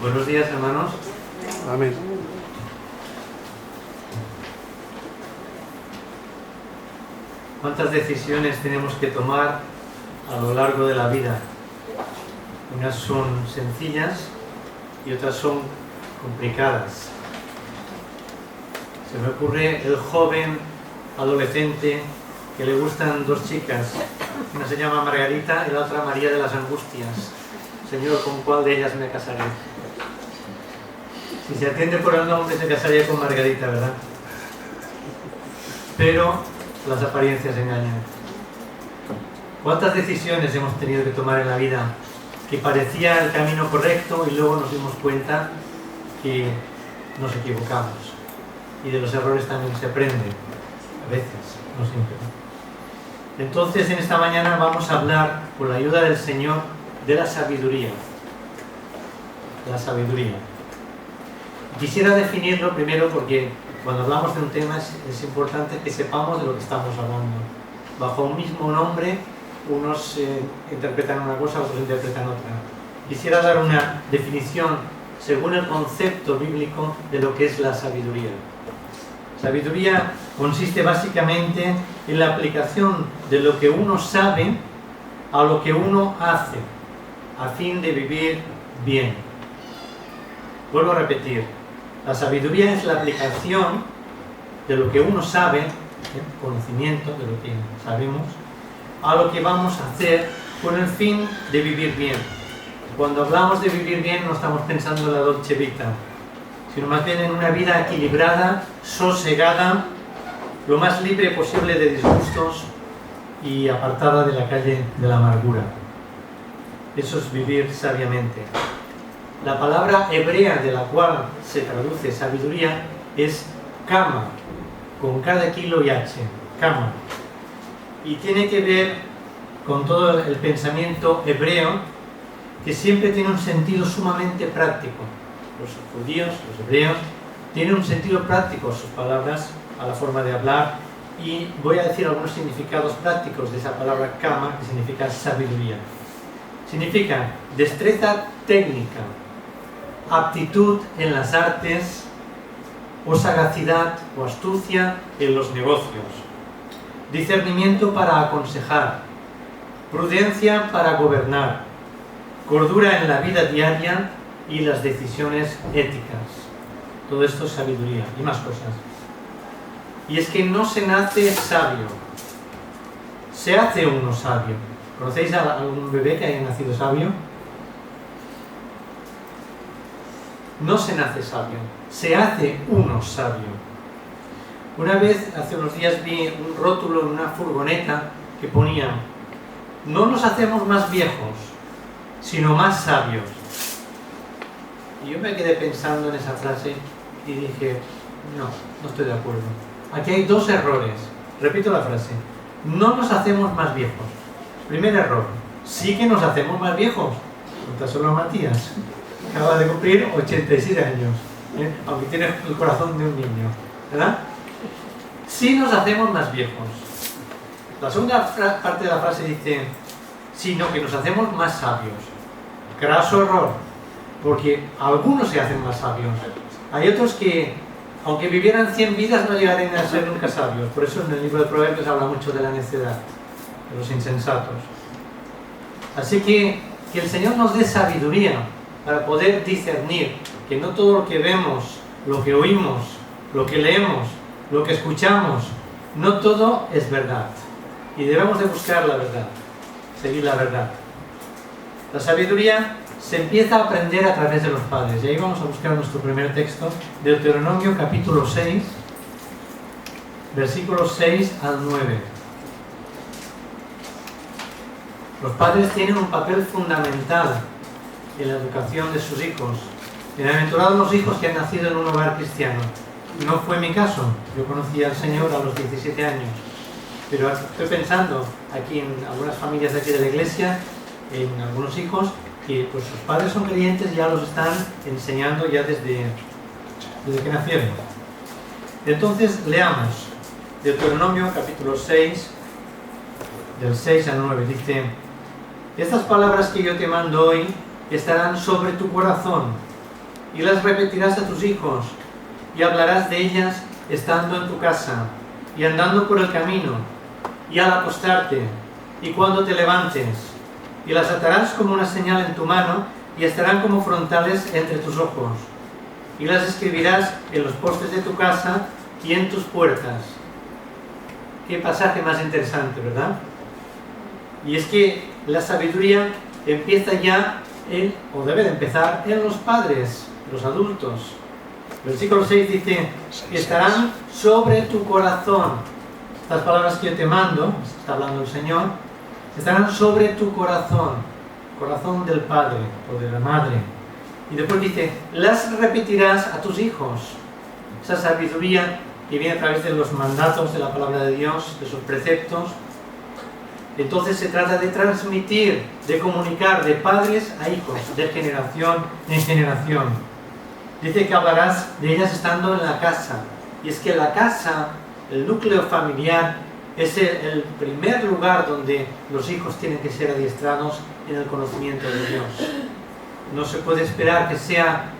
Buenos días, hermanos. Amén. ¿Cuántas decisiones tenemos que tomar a lo largo de la vida? Unas son sencillas y otras son complicadas. Se me ocurre el joven adolescente que le gustan dos chicas. Una se llama Margarita y la otra María de las Angustias. Señor, ¿con cuál de ellas me casaré? Si se atiende por el nombre, se casaría con Margarita, ¿verdad? Pero las apariencias engañan. ¿Cuántas decisiones hemos tenido que tomar en la vida que parecía el camino correcto y luego nos dimos cuenta que nos equivocamos? Y de los errores también se aprende, a veces, no siempre. Entonces, en esta mañana vamos a hablar, con la ayuda del Señor, de la sabiduría. La sabiduría. Quisiera definirlo primero porque cuando hablamos de un tema es importante que sepamos de lo que estamos hablando. Bajo un mismo nombre, unos interpretan una cosa, otros interpretan otra. Quisiera dar una definición según el concepto bíblico de lo que es la sabiduría. Sabiduría consiste básicamente en la aplicación de lo que uno sabe a lo que uno hace, a fin de vivir bien. Vuelvo a repetir, la sabiduría es la aplicación de lo que uno sabe, conocimiento de lo que sabemos, a lo que vamos a hacer con el fin de vivir bien. Cuando hablamos de vivir bien no estamos pensando en la Dolce Vita, sino más bien en una vida equilibrada, sosegada, lo más libre posible de disgustos y apartada de la calle de la amargura. Eso es vivir sabiamente. La palabra hebrea de la cual se traduce sabiduría es kama, con K de kilo y H, kama. Y tiene que ver con todo el pensamiento hebreo, que siempre tiene un sentido sumamente práctico. Los judíos, los hebreos, tienen un sentido práctico sus palabras, a la forma de hablar, y voy a decir algunos significados prácticos de esa palabra kama, que significa sabiduría. Significa destreza técnica, aptitud en las artes, o sagacidad o astucia en los negocios, discernimiento para aconsejar, prudencia para gobernar, cordura en la vida diaria y las decisiones éticas. Todo esto es sabiduría y más cosas. Y es que no se nace sabio, se hace uno sabio. ¿Conocéis a algún bebé que haya nacido sabio? No se nace sabio, se hace uno sabio. Una vez, hace unos días, vi un rótulo en una furgoneta que ponía: no nos hacemos más viejos, sino más sabios. Y yo me quedé pensando en esa frase y dije, no estoy de acuerdo. Aquí hay dos errores. Repito la frase: no nos hacemos más viejos. Primer error, sí que nos hacemos más viejos. Contárselo a Matías. Acaba de cumplir 87 años, aunque tiene el corazón de un niño, ¿verdad? Sí nos hacemos más viejos. La segunda parte de la frase dice, sino que nos hacemos más sabios. Craso error, porque algunos se hacen más sabios. Hay otros que, aunque vivieran 100 vidas, no llegarían a ser nunca sabios. Por eso en el libro de Proverbios habla mucho de la necedad, de los insensatos. Así que el Señor nos dé sabiduría para poder discernir que no todo lo que vemos, lo que oímos, lo que leemos, lo que escuchamos, no todo es verdad. Y debemos de buscar la verdad, seguir la verdad. La sabiduría se empieza a aprender a través de los padres. Y ahí vamos a buscar nuestro primer texto, Deuteronomio capítulo 6, versículos 6 al 9. Los padres tienen un papel fundamental en la educación de sus hijos. Bienaventurados los hijos que han nacido en un hogar cristiano. No fue mi caso. Yo conocí al Señor a los 17 años. Pero estoy pensando aquí en algunas familias de aquí de la iglesia, en algunos hijos, que pues sus padres son creyentes y ya los están enseñando ya desde que nacieron. Entonces, leamos Deuteronomio capítulo 6, del 6 al 9. Dice: estas palabras que yo te mando hoy estarán sobre tu corazón, y las repetirás a tus hijos, y hablarás de ellas estando en tu casa, y andando por el camino, y al acostarte, y cuando te levantes, y las atarás como una señal en tu mano, y estarán como frontales entre tus ojos, y las escribirás en los postes de tu casa y en tus puertas. Qué pasaje más interesante, ¿verdad? Y es que la sabiduría empieza ya o debe de empezar en los padres, los adultos. Versículo 6 dice, estarán sobre tu corazón. Estas palabras que yo te mando, está hablando el Señor, estarán sobre tu corazón, corazón del padre o de la madre. Y después dice, las repetirás a tus hijos. Esa sabiduría que viene a través de los mandatos de la palabra de Dios, de sus preceptos. Entonces se trata de transmitir, de comunicar de padres a hijos, de generación en generación. Dice que hablarás de ellas estando en la casa. Y es que la casa, el núcleo familiar, es el primer lugar donde los hijos tienen que ser adiestrados en el conocimiento de Dios. No se puede esperar que sea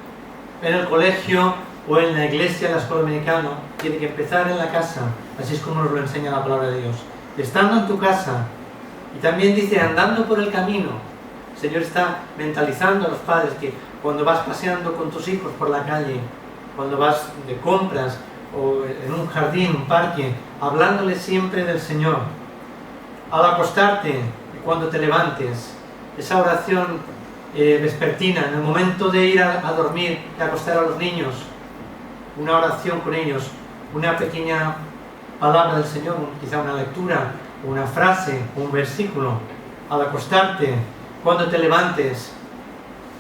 en el colegio o en la iglesia, en la escuela americana. Tiene que empezar en la casa. Así es como nos lo enseña la palabra de Dios. Estando en tu casa. Y también dice, andando por el camino. El Señor está mentalizando a los padres que cuando vas paseando con tus hijos por la calle, cuando vas de compras o en un jardín, un parque, hablándoles siempre del Señor. Al acostarte y cuando te levantes, esa oración vespertina, en el momento de ir a dormir y acostar a los niños, una oración con ellos, una pequeña palabra del Señor, quizá una lectura, una frase, un versículo, al acostarte, cuando te levantes,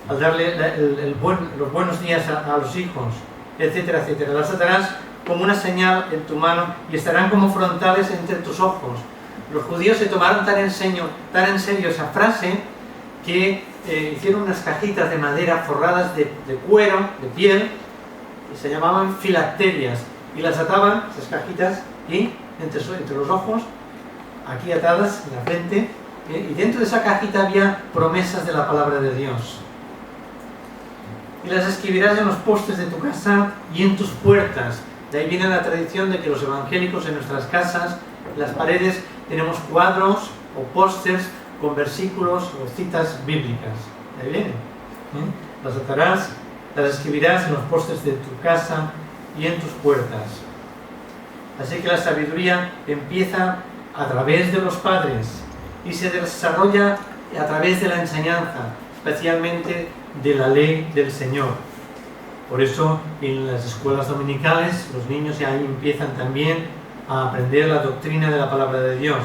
al darle los buenos días a los hijos, etcétera, etcétera. Las atarás como una señal en tu mano y estarán como frontales entre tus ojos. Los judíos se tomaron tan en serio esa frase que hicieron unas cajitas de madera forradas de cuero, de piel, y se llamaban filacterias, y las ataban, esas cajitas, y entre los ojos, aquí atadas en la frente, y dentro de esa cajita había promesas de la palabra de Dios. Y las escribirás en los postes de tu casa y en tus puertas. De ahí viene la tradición de que los evangélicos en nuestras casas, en las paredes, tenemos cuadros o pósters con versículos o citas bíblicas. De ahí viene. Las atarás, las escribirás en los postes de tu casa y en tus puertas. Así que la sabiduría empieza a través de los padres y se desarrolla a través de la enseñanza, especialmente de la ley del Señor. Por eso en las escuelas dominicales los niños ya ahí empiezan también a aprender la doctrina de la palabra de Dios.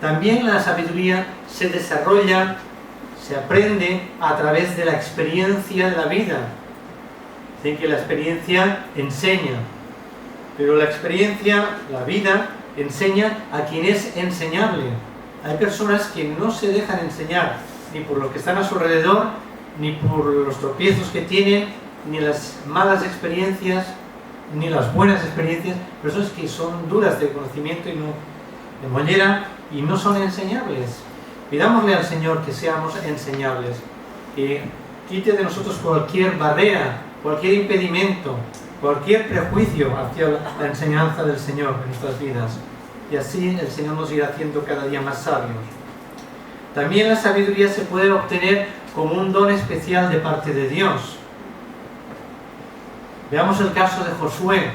También la sabiduría se desarrolla, se aprende a través de la experiencia de la vida. Dicen que la experiencia enseña, pero la experiencia, la vida, enseña a quien es enseñable. Hay personas que no se dejan enseñar, ni por los que están a su alrededor, ni por los tropiezos que tienen, ni las malas experiencias, ni las buenas experiencias. Personas que son duras de conocimiento y no de mollera y no son enseñables. Pidámosle al Señor que seamos enseñables, que quite de nosotros cualquier barrera, cualquier impedimento, cualquier prejuicio hacia la enseñanza del Señor en nuestras vidas. Y así el Señor nos irá haciendo cada día más sabios. También la sabiduría se puede obtener como un don especial de parte de Dios. Veamos el caso de Josué.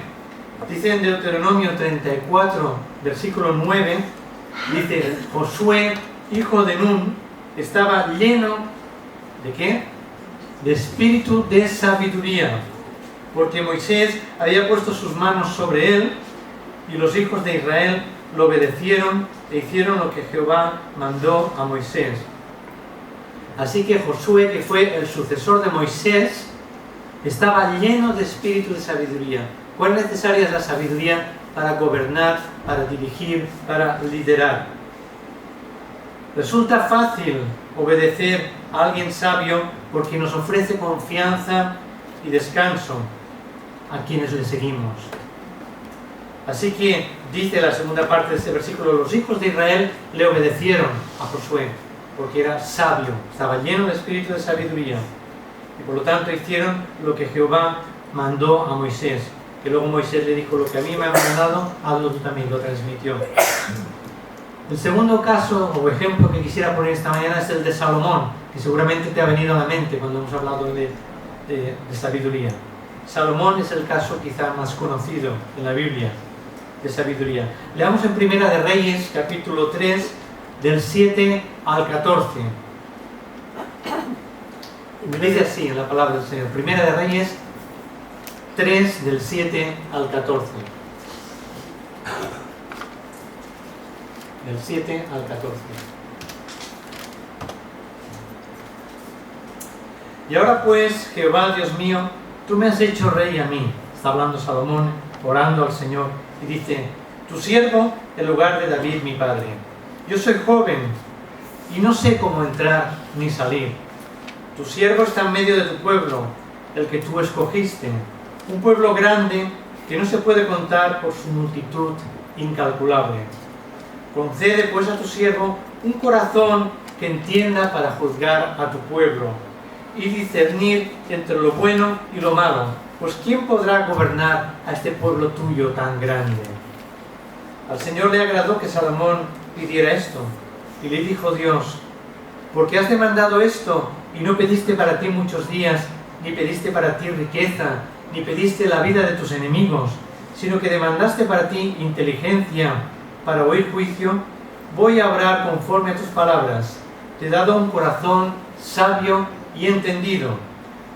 Dice en Deuteronomio 34, versículo 9, dice, Josué, hijo de Nun, estaba lleno ¿de qué? De espíritu de sabiduría, porque Moisés había puesto sus manos sobre él, y los hijos de Israel lo obedecieron e hicieron lo que Jehová mandó a Moisés. Así que Josué, que fue el sucesor de Moisés, estaba lleno de espíritu de sabiduría. ¿Cuál necesaria es la sabiduría para gobernar, para dirigir, para liderar? Resulta fácil obedecer a alguien sabio porque nos ofrece confianza y descanso a quienes le seguimos. Así que dice la segunda parte de este versículo, los hijos de Israel le obedecieron a Josué porque era sabio, estaba lleno de espíritu de sabiduría. Y por lo tanto hicieron lo que Jehová mandó a Moisés. Que luego Moisés le dijo: lo que a mí me han mandado, hazlo tú también, lo transmitió. El segundo caso o ejemplo que quisiera poner esta mañana es el de Salomón, que seguramente te ha venido a la mente cuando hemos hablado de sabiduría. Salomón es el caso quizá más conocido en la Biblia de sabiduría. Leamos en Primera de Reyes, capítulo 3, del 7 al 14. Me dice así en la palabra del Señor. Primera de Reyes 3, del 7 al 14. Del 7 al 14. Y ahora pues, Jehová, Dios mío, tú me has hecho rey a mí. Está hablando Salomón, orando al Señor, y dice: tu siervo en lugar de David mi padre. Yo soy joven y no sé cómo entrar ni salir. Tu siervo está en medio de tu pueblo, el que tú escogiste, un pueblo grande que no se puede contar por su multitud incalculable. Concede pues a tu siervo un corazón que entienda para juzgar a tu pueblo y discernir entre lo bueno y lo malo, pues ¿quién podrá gobernar a este pueblo tuyo tan grande? Al Señor le agradó que Salomón pidiera esto, y le dijo Dios: ¿por qué has demandado esto y no pediste para ti muchos días, ni pediste para ti riqueza, ni pediste la vida de tus enemigos, sino que demandaste para ti inteligencia para oír juicio? Voy a obrar conforme a tus palabras. Te he dado un corazón sabio y entendido,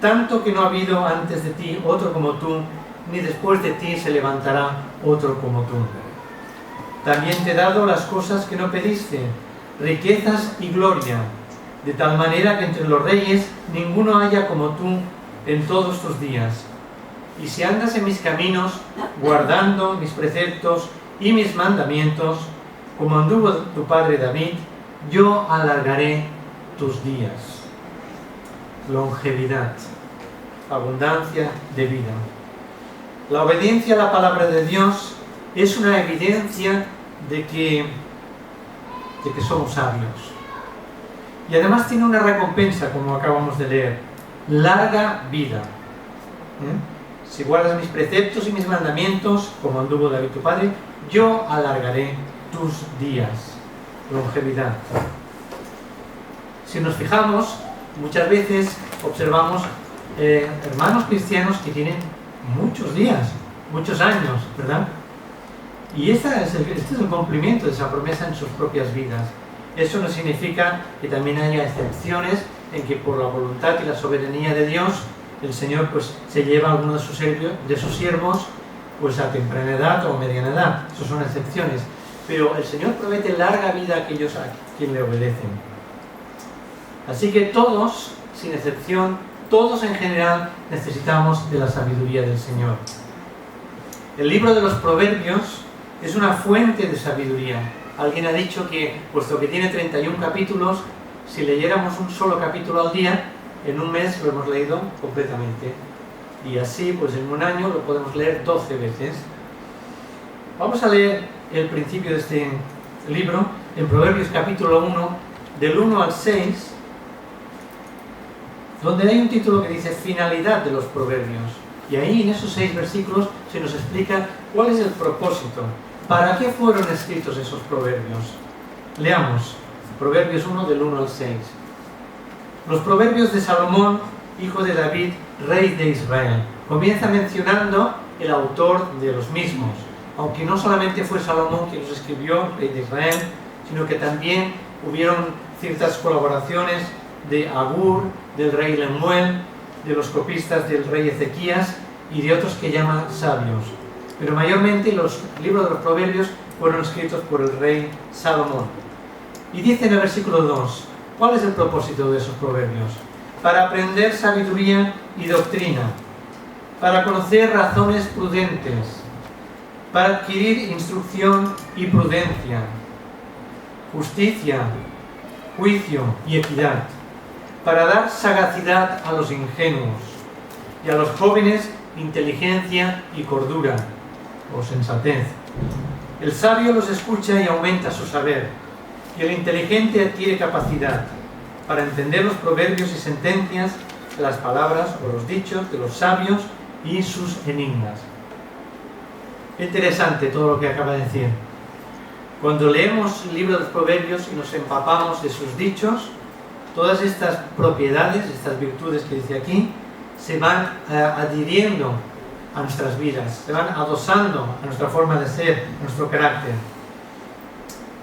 tanto que no ha habido antes de ti otro como tú, ni después de ti se levantará otro como tú. También te he dado las cosas que no pediste, riquezas y gloria, de tal manera que entre los reyes ninguno haya como tú en todos tus días. Y si andas en mis caminos, guardando mis preceptos y mis mandamientos, como anduvo tu padre David, yo alargaré tus días. Longevidad, abundancia de vida. La obediencia a la palabra de Dios es una evidencia de que somos sabios. Y además tiene una recompensa, como acabamos de leer: larga vida. Si guardas mis preceptos y mis mandamientos, como anduvo David tu padre, yo alargaré tus días. Longevidad. Si nos fijamos, muchas veces observamos hermanos cristianos que tienen muchos días, muchos años, ¿verdad? Y este es el cumplimiento de esa promesa en sus propias vidas. Eso no significa que también haya excepciones en que por la voluntad y la soberanía de Dios el Señor pues se lleva a alguno de sus siervos pues a temprana edad o mediana edad. Esas son excepciones. Pero el Señor promete larga vida a aquellos a quien le obedecen. Así que todos, sin excepción, todos en general necesitamos de la sabiduría del Señor. El libro de los Proverbios es una fuente de sabiduría. Alguien ha dicho que, puesto que tiene 31 capítulos, si leyéramos un solo capítulo al día, en un mes lo hemos leído completamente. Y así, pues en un año lo podemos leer 12 veces. Vamos a leer el principio de este libro, en Proverbios capítulo 1, del 1 al 6, donde hay un título que dice Finalidad de los Proverbios. Y ahí, en esos 6 versículos, se nos explica cuál es el propósito. ¿Para qué fueron escritos esos proverbios? Leamos, Proverbios 1, del 1 al 6. Los proverbios de Salomón, hijo de David, rey de Israel. Comienza mencionando el autor de los mismos, aunque no solamente fue Salomón quien los escribió, rey de Israel, sino que también hubieron ciertas colaboraciones de Agur, del rey Lemuel, de los copistas del rey Ezequías y de otros que llaman sabios. Pero mayormente los libros de los proverbios fueron escritos por el rey Salomón. Y dice en el versículo 2, ¿cuál es el propósito de esos proverbios? Para aprender sabiduría y doctrina, para conocer razones prudentes, para adquirir instrucción y prudencia, justicia, juicio y equidad, para dar sagacidad a los ingenuos y a los jóvenes inteligencia y cordura o sensatez. El sabio los escucha y aumenta su saber, y el inteligente adquiere capacidad para entender los proverbios y sentencias, las palabras o los dichos de los sabios y sus enigmas. Interesante todo lo que acaba de decir. Cuando leemos el libro de los Proverbios y nos empapamos de sus dichos, todas estas propiedades, estas virtudes que dice aquí, se van adhiriendo a nuestras vidas, se van adosando a nuestra forma de ser, a nuestro carácter.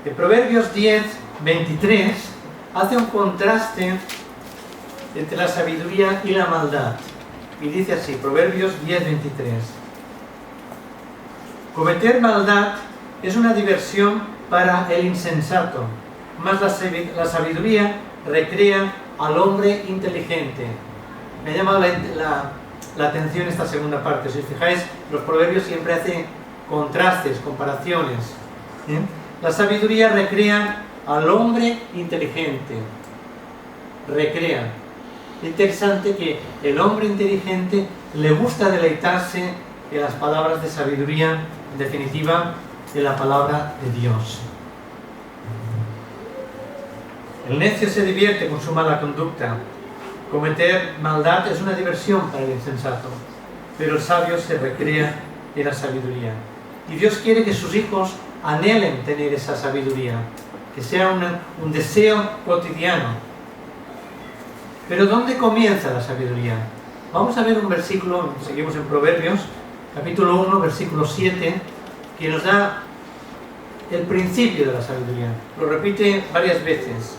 En Proverbios 10, 23, hace un contraste entre la sabiduría y la maldad. Y dice así, Proverbios 10, 23. Cometer maldad es una diversión para el insensato, mas la sabiduría recrea al hombre inteligente. Me ha llamado la atención esta segunda parte. Si os fijáis, los proverbios siempre hacen contrastes, comparaciones. La sabiduría recrea al hombre inteligente. Recrea. Es interesante que el hombre inteligente le gusta deleitarse en las palabras de sabiduría, en definitiva, de la palabra de Dios. El necio se divierte con su mala conducta. Cometer maldad es una diversión para el insensato, pero el sabio se recrea en la sabiduría. Y Dios quiere que sus hijos anhelen tener esa sabiduría, que sea un deseo cotidiano. Pero ¿dónde comienza la sabiduría? Vamos a ver un versículo, seguimos en Proverbios, capítulo 1, versículo 7, que nos da el principio de la sabiduría. Lo repite varias veces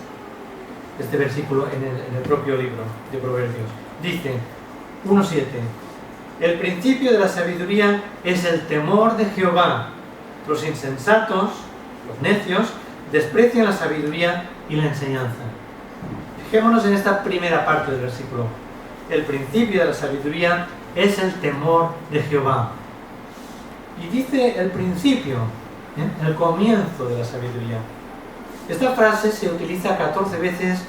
este versículo en el propio libro de Proverbios. Dice 1.7: el principio de la sabiduría es el temor de Jehová. Los insensatos, los necios, desprecian la sabiduría y la enseñanza. Fijémonos en esta primera parte del versículo. El principio de la sabiduría es el temor de Jehová. Y dice el principio, el comienzo de la sabiduría. Esta frase se utiliza 14 veces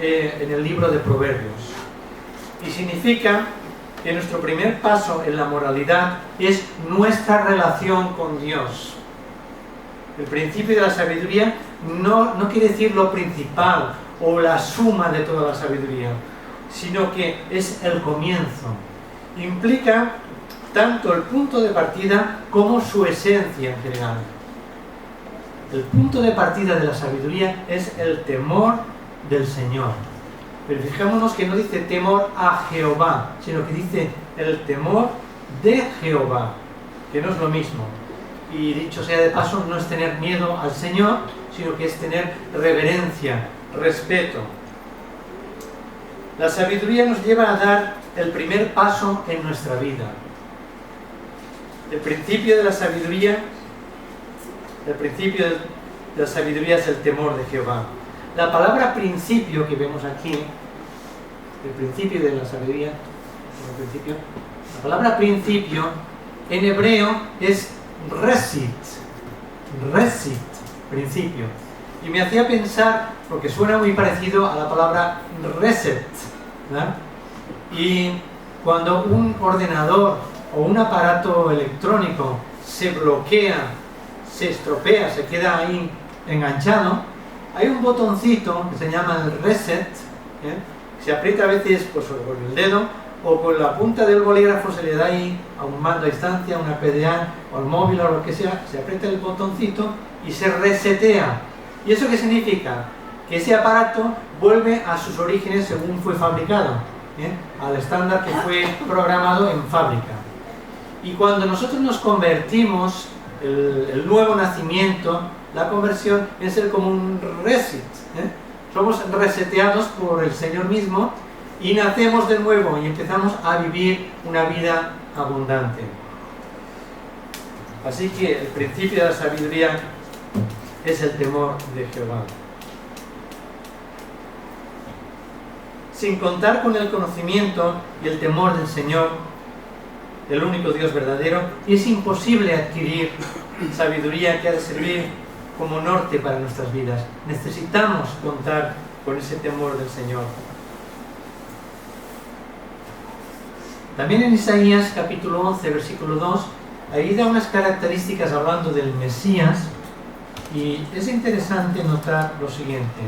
en el libro de Proverbios. Y significa que nuestro primer paso en la moralidad es nuestra relación con Dios. El principio de la sabiduría no quiere decir lo principal o la suma de toda la sabiduría, sino que es el comienzo. Implica tanto el punto de partida como su esencia en general. El punto de partida de la sabiduría es el temor del Señor. Pero fijémonos que no dice temor a Jehová, sino que dice el temor de Jehová, que no es lo mismo. Y dicho sea de paso, no es tener miedo al Señor, sino que es tener reverencia, respeto. La sabiduría nos lleva a dar el primer paso en nuestra vida. El principio de la sabiduría es el temor de Jehová. La palabra principio que vemos aquí, el principio de la sabiduría, la palabra principio en hebreo es resit, principio. Y me hacía pensar, porque suena muy parecido a la palabra reset, ¿verdad? Y cuando un ordenador o un aparato electrónico se bloquea, se estropea, se queda ahí enganchado, hay un botoncito que se llama el reset, se aprieta a veces pues, con el dedo o con la punta del bolígrafo, se le da ahí a un mando a distancia, a una PDA o al móvil o lo que sea, se aprieta el botoncito y se resetea. ¿Y eso qué significa? Que ese aparato vuelve a sus orígenes según fue fabricado, al estándar que fue programado en fábrica. Y cuando nosotros nos convertimos, el nuevo nacimiento, la conversión es ser como un reset. Somos reseteados por el Señor mismo y nacemos de nuevo y empezamos a vivir una vida abundante. Así que el principio de la sabiduría es el temor de Jehová. Sin contar con el conocimiento y el temor del Señor, el único Dios verdadero, es imposible adquirir sabiduría que ha de servir como norte para nuestras vidas. Necesitamos contar con ese temor del Señor. También en Isaías capítulo 11, versículo 2, ahí da unas características hablando del Mesías, y es interesante notar lo siguiente.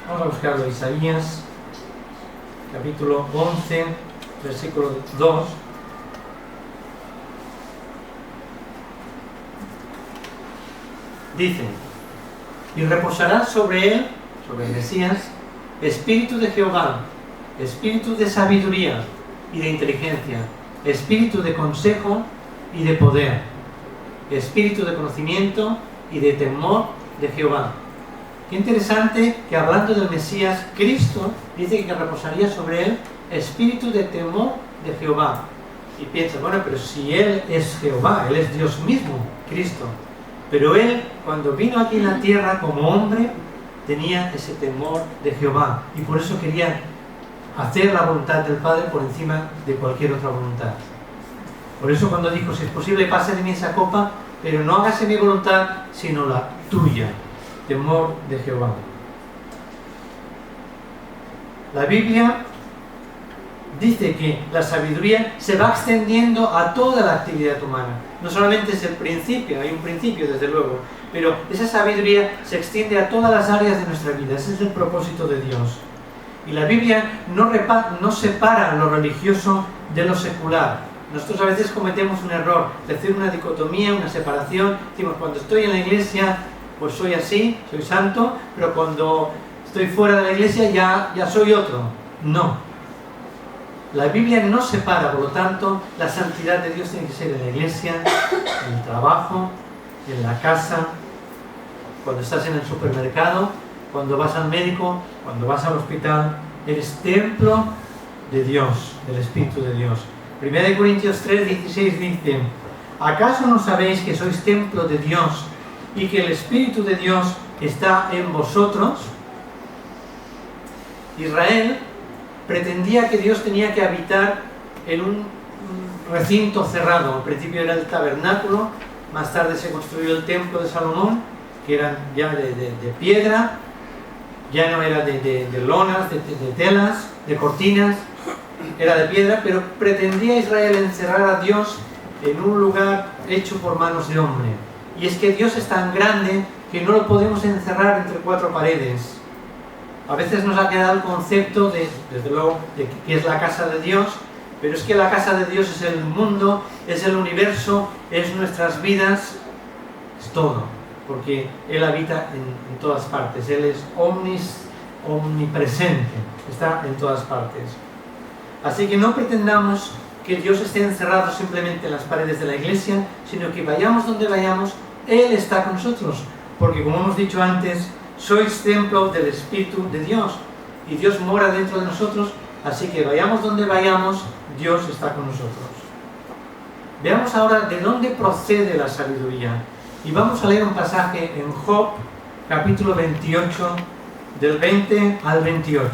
Vamos a buscarlo, Isaías capítulo 11, versículo 2. Dice: y reposará sobre él, sobre el Mesías, espíritu de Jehová, espíritu de sabiduría y de inteligencia, espíritu de consejo y de poder, espíritu de conocimiento y de temor de Jehová. Qué interesante que, hablando del Mesías, Cristo dice que reposaría sobre él espíritu de temor de Jehová. Y piensa, bueno, pero si él es Jehová, él es Dios mismo, Cristo. Pero él, cuando vino aquí en la tierra como hombre, tenía ese temor de Jehová. Y por eso quería hacer la voluntad del Padre por encima de cualquier otra voluntad. Por eso cuando dijo, si es posible, pase de mí esa copa, pero no hágase mi voluntad, sino la tuya. Temor de Jehová. La Biblia dice que la sabiduría se va extendiendo a toda la actividad humana. No solamente es el principio, hay un principio desde luego, pero esa sabiduría se extiende a todas las áreas de nuestra vida. Ese es el propósito de Dios. Y la Biblia no separa lo religioso de lo secular. Nosotros a veces cometemos un error de hacer una dicotomía, una separación. Decimos, cuando estoy en la iglesia, pues soy así, soy santo, pero cuando estoy fuera de la iglesia ya soy otro. No. La Biblia no separa, por lo tanto, la santidad de Dios tiene que ser en la iglesia, en el trabajo, en la casa, cuando estás en el supermercado, cuando vas al médico, cuando vas al hospital. Eres templo de Dios, del Espíritu de Dios. 1 Corintios 3:16 dice: ¿acaso no sabéis que sois templo de Dios y que el Espíritu de Dios está en vosotros? Israel pretendía que Dios tenía que habitar en un recinto cerrado. Al principio era el tabernáculo, más tarde se construyó el templo de Salomón, que eran ya de piedra, ya no era de lonas, de telas, de cortinas, era de piedra, pero pretendía Israel encerrar a Dios en un lugar hecho por manos de hombre. Y es que Dios es tan grande que no lo podemos encerrar entre cuatro paredes. A veces nos ha quedado el concepto desde luego, de que es la casa de Dios, pero es que la casa de Dios es el mundo, es el universo, es nuestras vidas, es todo, porque Él habita en todas partes. Él es omnipresente, está en todas partes. Así que no pretendamos que Dios esté encerrado simplemente en las paredes de la iglesia, sino que vayamos donde vayamos, Él está con nosotros, porque como hemos dicho antes, sois templo del Espíritu de Dios y Dios mora dentro de nosotros, así que vayamos donde vayamos, Dios está con nosotros. Veamos ahora de dónde procede la sabiduría y vamos a leer un pasaje en Job, capítulo 28, del 20 al 28.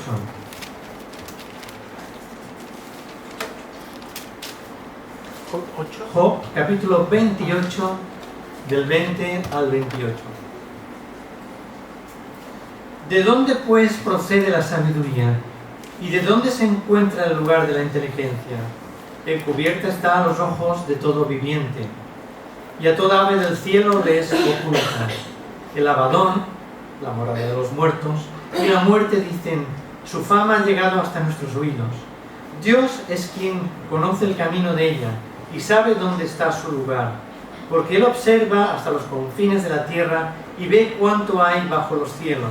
Job, capítulo 28, del 20 al 28. ¿De dónde pues procede la sabiduría? ¿Y de dónde se encuentra el lugar de la inteligencia? Encubierta está a los ojos de todo viviente, y a toda ave del cielo le es oculta. El Abadón, la morada de los muertos, y la muerte dicen, su fama ha llegado hasta nuestros oídos. Dios es quien conoce el camino de ella, y sabe dónde está su lugar, porque Él observa hasta los confines de la tierra, y ve cuánto hay bajo los cielos.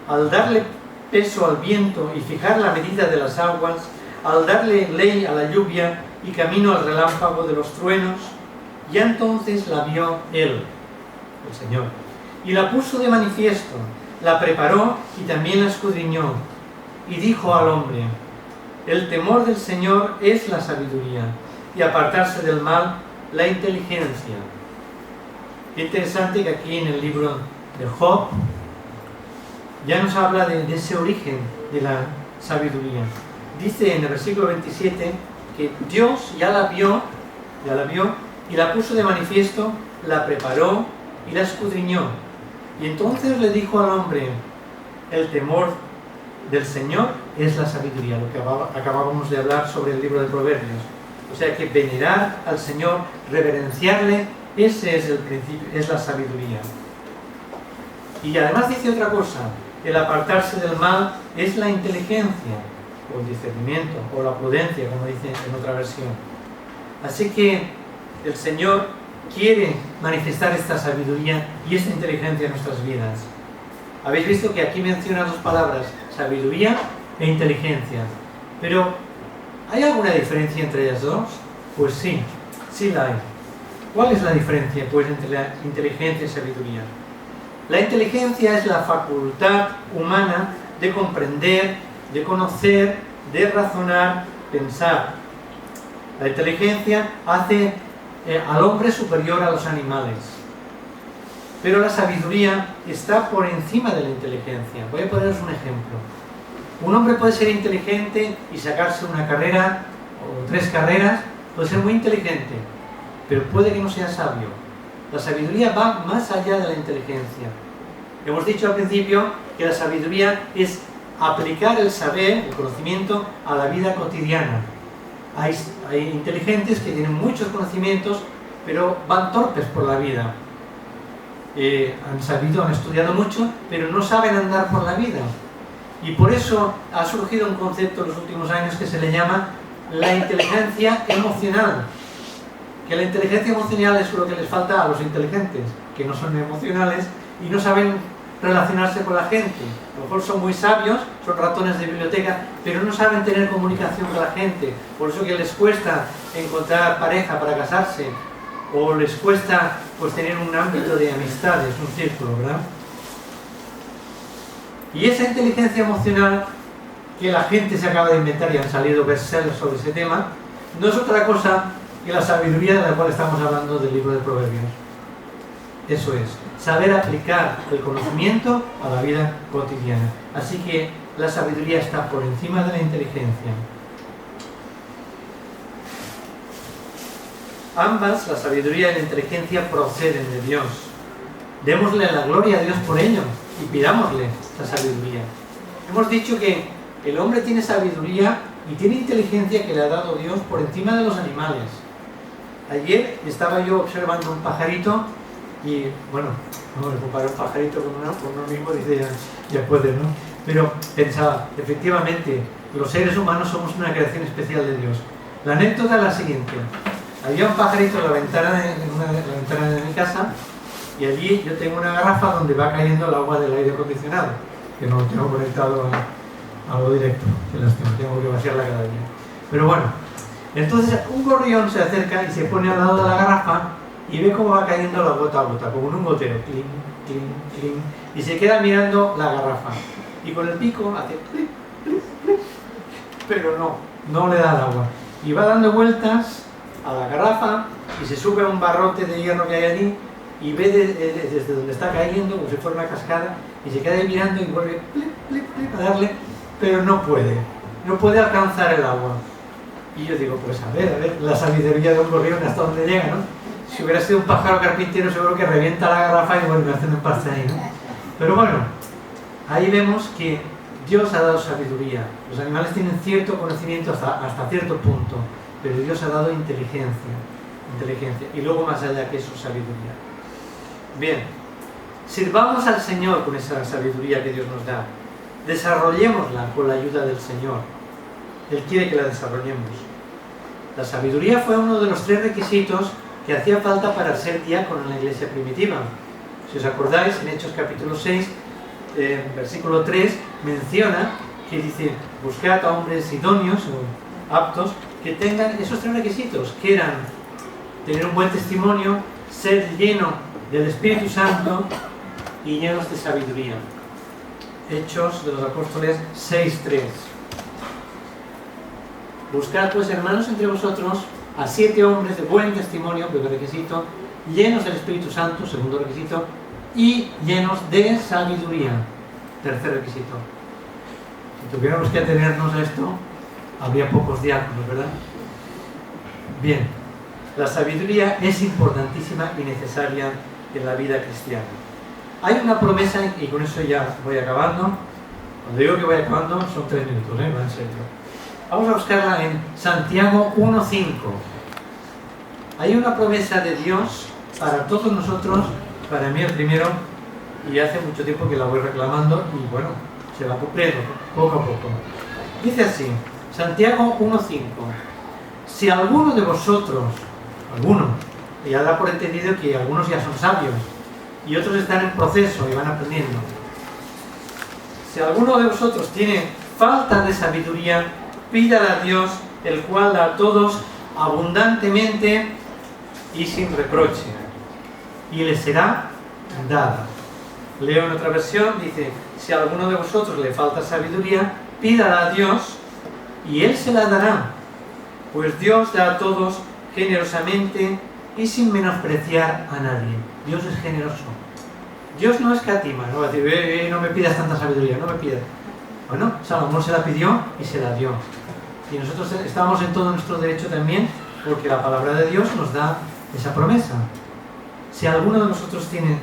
Al darle peso al viento y fijar la medida de las aguas, al darle ley a la lluvia y camino al relámpago de los truenos, ya entonces la vio Él, el Señor, y la puso de manifiesto, la preparó y también la escudriñó, y dijo al hombre: el temor del Señor es la sabiduría, y apartarse del mal la inteligencia. Qué interesante que aquí en el libro de Job ya nos habla de ese origen de la sabiduría. Dice en el versículo 27 que Dios ya la vio y la puso de manifiesto, la preparó y la escudriñó. Y entonces le dijo al hombre: el temor del Señor es la sabiduría, lo que acabábamos de hablar sobre el libro de Proverbios. O sea que venerar al Señor, reverenciarle, ese es el principio, es la sabiduría. Y además dice otra cosa: el apartarse del mal es la inteligencia. o el discernimiento, o la prudencia, como dice en otra versión. Así que el Señor quiere manifestar esta sabiduría y esta inteligencia en nuestras vidas. Habéis visto que aquí menciona dos palabras, sabiduría e inteligencia. Pero, ¿hay alguna diferencia entre ellas dos? Pues sí, sí la hay. ¿Cuál es la diferencia, pues, entre la inteligencia y sabiduría? La inteligencia es la facultad humana de comprender, de conocer, de razonar, pensar. La inteligencia hace al hombre superior a los animales. Pero la sabiduría está por encima de la inteligencia. Voy a poneros un ejemplo. Un hombre puede ser inteligente y sacarse una carrera o 3 carreras, puede ser muy inteligente, pero puede que no sea sabio. La sabiduría va más allá de la inteligencia. Hemos dicho al principio que la sabiduría es aplicar el saber, el conocimiento, a la vida cotidiana. Hay inteligentes que tienen muchos conocimientos, pero van torpes por la vida. Han estudiado mucho, pero no saben andar por la vida. Y por eso ha surgido un concepto en los últimos años que se le llama la inteligencia emocional. Que la inteligencia emocional es lo que les falta a los inteligentes, que no son emocionales y no saben relacionarse con la gente. A lo mejor son muy sabios, son ratones de biblioteca, pero no saben tener comunicación con la gente. Por eso que les cuesta encontrar pareja para casarse, o les cuesta pues tener un ámbito de amistades, un círculo, ¿verdad? Y esa inteligencia emocional que la gente se acaba de inventar y han salido bestsellers sobre ese tema, no es otra cosa que la sabiduría de la cual estamos hablando del libro de Proverbios. Eso es, saber aplicar el conocimiento a la vida cotidiana. Así que la sabiduría está por encima de la inteligencia. Ambas, la sabiduría y la inteligencia, proceden de Dios. Démosle la gloria a Dios por ello y pidámosle esta sabiduría. Hemos dicho que el hombre tiene sabiduría y tiene inteligencia que le ha dado Dios por encima de los animales. Ayer estaba yo observando un pajarito y, bueno, no me comparé un pajarito con uno mismo, dice ya puede, ¿no? Pero pensaba, efectivamente, los seres humanos somos una creación especial de Dios. La anécdota es la siguiente. Había un pajarito en la ventana de mi casa y allí yo tengo una garrafa donde va cayendo el agua del aire acondicionado, que no lo tengo conectado a lo directo, que lástima, tengo que vaciarla cada día. Pero bueno, entonces un gorrión se acerca y se pone al lado de la garrafa y ve cómo va cayendo la gota a gota, como en un gotero, clink, clink, clink, y se queda mirando la garrafa. Y con el pico hace clic, clic, clic, pero no le da el agua. Y va dando vueltas a la garrafa y se sube a un barrote de hierro que hay allí y ve desde donde está cayendo como si fuera una cascada y se queda ahí mirando y vuelve plip, plip, plip, a darle, pero no puede alcanzar el agua. Y yo digo, pues a ver, la sabiduría de un gorrión hasta dónde llega, ¿no? Si hubiera sido un pájaro carpintero seguro que revienta la garrafa y vuelve haciendo un empaste ahí, ¿no? Pero bueno, ahí vemos que Dios ha dado sabiduría. Los animales tienen cierto conocimiento hasta cierto punto, pero Dios ha dado inteligencia, y luego más allá que eso, sabiduría. Bien, sirvamos al Señor con esa sabiduría que Dios nos da, desarrollémosla con la ayuda del Señor. Él quiere que la desarrollemos. La sabiduría fue uno de los 3 requisitos que hacía falta para ser diácono en la iglesia primitiva. Si os acordáis, en Hechos capítulo 6, versículo 3, menciona que dice, buscad a hombres idóneos o aptos que tengan esos 3 requisitos, que eran tener un buen testimonio, ser lleno del Espíritu Santo y llenos de sabiduría. Hechos de los Apóstoles 6:3. Buscad pues, hermanos, entre vosotros a 7 hombres de buen testimonio, primer requisito, llenos del Espíritu Santo, segundo requisito, y llenos de sabiduría, tercer requisito. Si tuviéramos que atenernos a esto, habría pocos diáconos, ¿verdad? Bien, la sabiduría es importantísima y necesaria en la vida cristiana. Hay una promesa, y con eso ya voy acabando. Cuando digo que voy acabando, son 3 minutos, va en serio. Vamos a buscarla en Santiago 1:5. Hay una promesa de Dios para todos nosotros, para mí el primero, y hace mucho tiempo que la voy reclamando, y bueno, se va cumpliendo poco a poco. Dice así, Santiago 1:5. Si alguno de vosotros, ya da por entendido que algunos ya son sabios y otros están en proceso y van aprendiendo. Si alguno de vosotros tiene falta de sabiduría, pídala a Dios, el cual da a todos abundantemente y sin reproche, y le será dada. Leo en otra versión, dice, si a alguno de vosotros le falta sabiduría, pídala a Dios y Él se la dará, pues Dios da a todos generosamente y sin menospreciar a nadie. Dios es generoso. Dios no escatima, no va a decir, no me pidas tanta sabiduría, no me pidas. Bueno, Salomón se la pidió y se la dio. Y nosotros estamos en todo nuestro derecho también, porque la palabra de Dios nos da esa promesa. Si alguno de nosotros tiene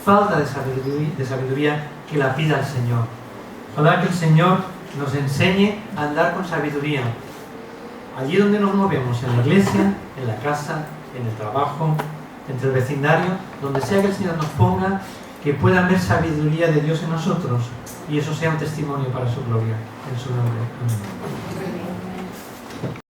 falta de sabiduría, que la pida al Señor. Ojalá que el Señor nos enseñe a andar con sabiduría. Allí donde nos movemos, en la iglesia, en la casa, en el trabajo, entre el vecindario, donde sea que el Señor nos ponga, que pueda haber sabiduría de Dios en nosotros y eso sea un testimonio para su gloria. En su nombre. Amén.